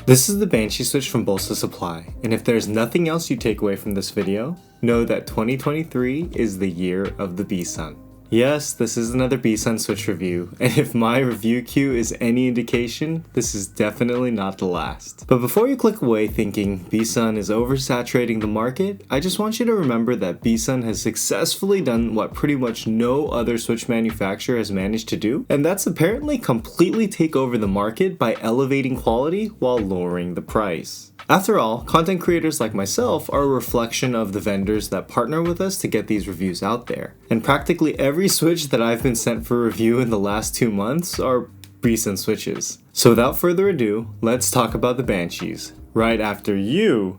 This is the Banshee switch from Bolsa Supply, and if there's nothing else you take away from this video, know that 2023 is the year of the BSUN. Yes, this is another BSUN switch review, and if my review queue is any indication, this is definitely not the last. But before you click away thinking BSUN is oversaturating the market, I just want you to remember that BSUN has successfully done what pretty much no other switch manufacturer has managed to do, and that's apparently completely take over the market by elevating quality while lowering the price. After all, content creators like myself are a reflection of the vendors that partner with us to get these reviews out there. And practically every switch that I've been sent for review in the last 2 months are BSUN switches. So without further ado, let's talk about the Banshees. Right after you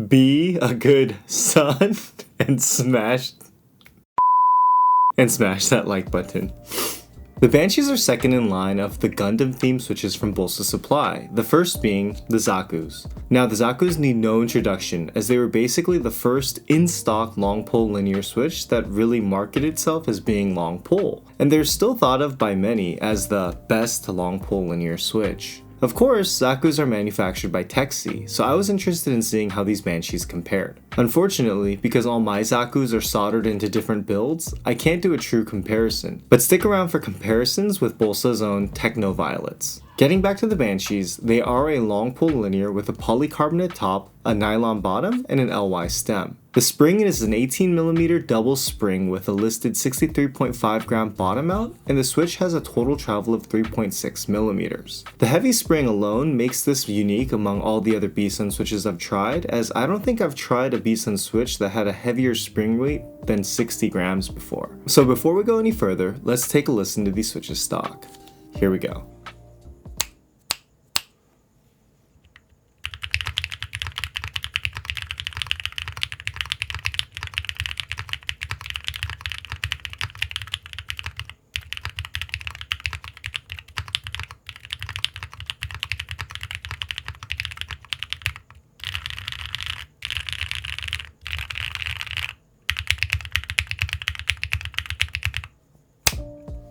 be a good son and smash that like button. The Banshees are second in line of the Gundam themed switches from Bolsa Supply, the first being the Zakus. Now the Zakus need no introduction, as they were basically the first in-stock long pole linear switch that really marketed itself as being long pole, and they're still thought of by many as the best long pole linear switch. Of course, Zakus are manufactured by Techno, so I was interested in seeing how these Banshees compared. Unfortunately, because all my Zakus are soldered into different builds, I can't do a true comparison, but stick around for comparisons with Bolsa's own Techno Violets. Getting back to the Banshees, they are a long pole linear with a polycarbonate top, a nylon bottom, and an LY stem. The spring is an 18mm double spring with a listed 63.5 gram bottom mount, and the switch has a total travel of 3.6mm. The heavy spring alone makes this unique among all the other BSUN switches I've tried, as I don't think I've tried a BSUN switch that had a heavier spring weight than 60 grams before. So before we go any further, let's take a listen to these switches stock. Here we go.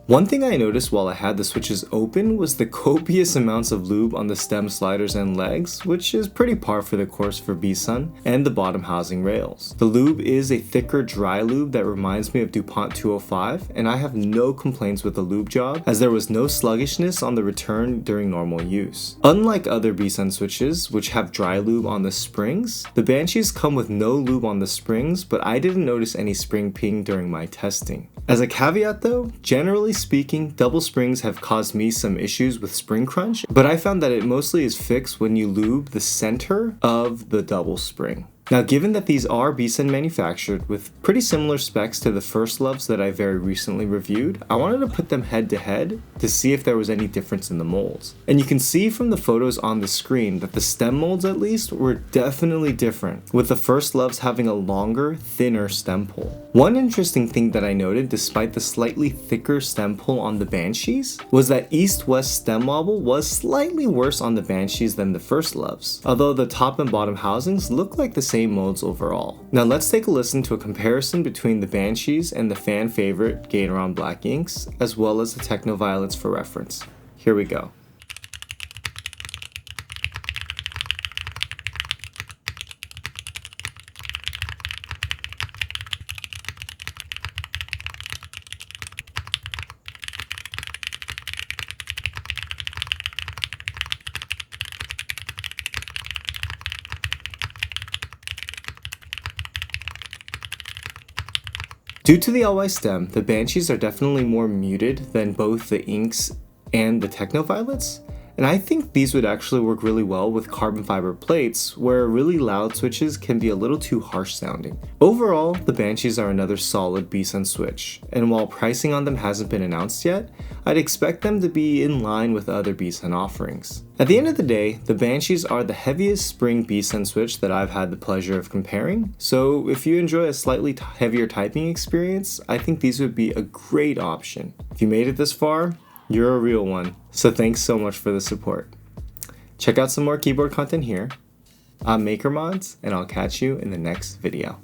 One thing I noticed while I had the switches open was the copious amounts of lube on the stem sliders and legs, which is pretty par for the course for BSUN, and the bottom housing rails. The lube is a thicker dry lube that reminds me of DuPont 205, and I have no complaints with the lube job, as there was no sluggishness on the return during normal use. Unlike other BSUN switches, which have dry lube on the springs, the Banshees come with no lube on the springs, but I didn't notice any spring ping during my testing. As a caveat though, generally speaking, double springs have caused me some issues with spring crunch, but I found that it mostly is fixed when you lube the center of the double spring. Now, given that these are BSUN manufactured with pretty similar specs to the First Loves that I very recently reviewed, I wanted to put them head to head to see if there was any difference in the molds. And you can see from the photos on the screen that the stem molds at least were definitely different, with the First Loves having a longer, thinner stem pole. One interesting thing that I noted despite the slightly thicker stem pole on the Banshees was that east-west stem wobble was slightly worse on the Banshees than the First Loves, although the top and bottom housings look like the same molds overall. Now let's take a listen to a comparison between the Banshees and the fan favorite Gateron Black Inks, as well as the Techno Violets for reference. Here we go. Due to the LY stem, the Banshees are definitely more muted than both the Inks and the Techno Violets, and I think these would actually work really well with carbon fiber plates, where really loud switches can be a little too harsh sounding. Overall, the Banshees are another solid BSUN switch, and while pricing on them hasn't been announced yet, I'd expect them to be in line with other BSUN offerings. At the end of the day, the Banshees are the heaviest spring BSUN switch that I've had the pleasure of comparing, so if you enjoy a slightly heavier typing experience, I think these would be a great option. If you made it this far, you're a real one, so thanks so much for the support. Check out some more keyboard content here. I'm MakerMods, and I'll catch you in the next video.